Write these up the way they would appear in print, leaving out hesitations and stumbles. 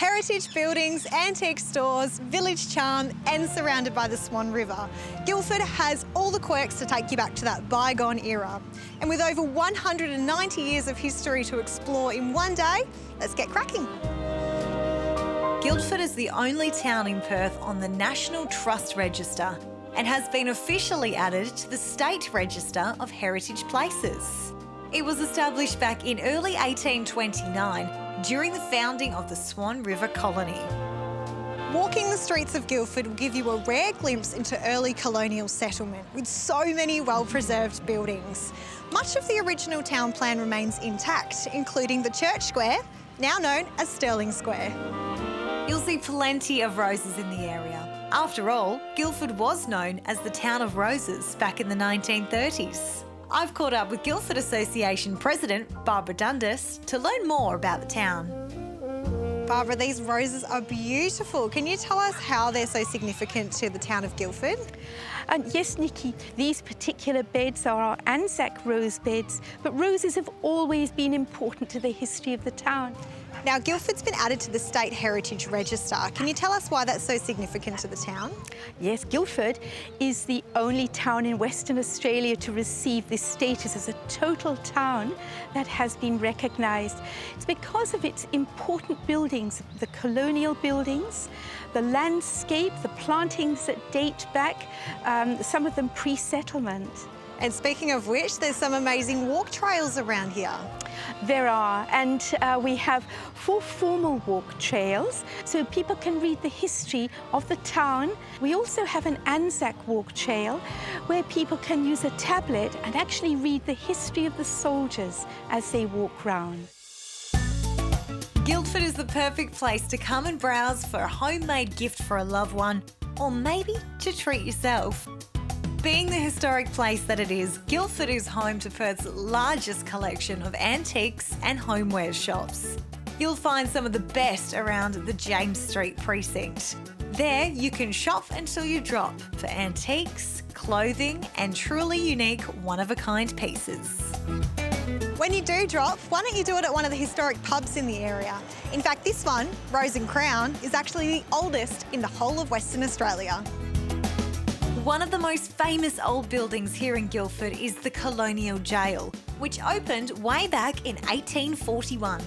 Heritage buildings, antique stores, village charm and surrounded by the Swan River, Guildford has all the quirks to take you back to that bygone era. And with over 190 years of history to explore in one day, let's get cracking. Guildford is the only town in Perth on the National Trust Register and has been officially added to the State Register of Heritage Places. It was established back in early 1829 during the founding of the Swan River Colony. Walking the streets of Guildford will give you a rare glimpse into early colonial settlement with so many well-preserved buildings. Much of the original town plan remains intact, including the Church Square, now known as Stirling Square. You'll see plenty of roses in the area. After all, Guildford was known as the Town of Roses back in the 1930s. I've caught up with Guildford Association President Barbara Dundas to learn more about the town. Barbara, these roses are beautiful. Can you tell us how they're so significant to the town of Guildford? Yes, Nikki, these particular beds are our Anzac rose beds, but roses have always been important to the history of the town. Now, Guildford's been added to the State Heritage Register. Can you tell us why that's so significant to the town? Yes, Guildford is the only town in Western Australia to receive this status as a total town that has been recognised. It's because of its important buildings, the colonial buildings, the landscape, the plantings that date back, some of them pre-settlement. And speaking of which, there's some amazing walk trails around here. There are, and we have 4 formal walk trails, so people can read the history of the town. We also have an Anzac walk trail where people can use a tablet and actually read the history of the soldiers as they walk round. Guildford is the perfect place to come and browse for a homemade gift for a loved one, or maybe to treat yourself. Being the historic place that it is, Guildford is home to Perth's largest collection of antiques and homewares shops. You'll find some of the best around the James Street precinct. There you can shop until you drop for antiques, clothing and truly unique one-of-a-kind pieces. When you do drop, why don't you do it at one of the historic pubs in the area? In fact, this one, Rose and Crown, is actually the oldest in the whole of Western Australia. One of the most famous old buildings here in Guildford is the Colonial Jail, which opened way back in 1841.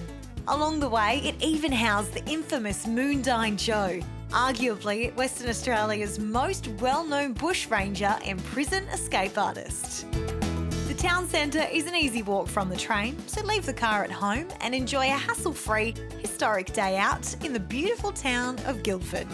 Along the way, it even housed the infamous Moondine Joe, arguably Western Australia's most well-known bushranger and prison escape artist. The town centre is an easy walk from the train, so leave the car at home and enjoy a hassle-free, historic day out in the beautiful town of Guildford.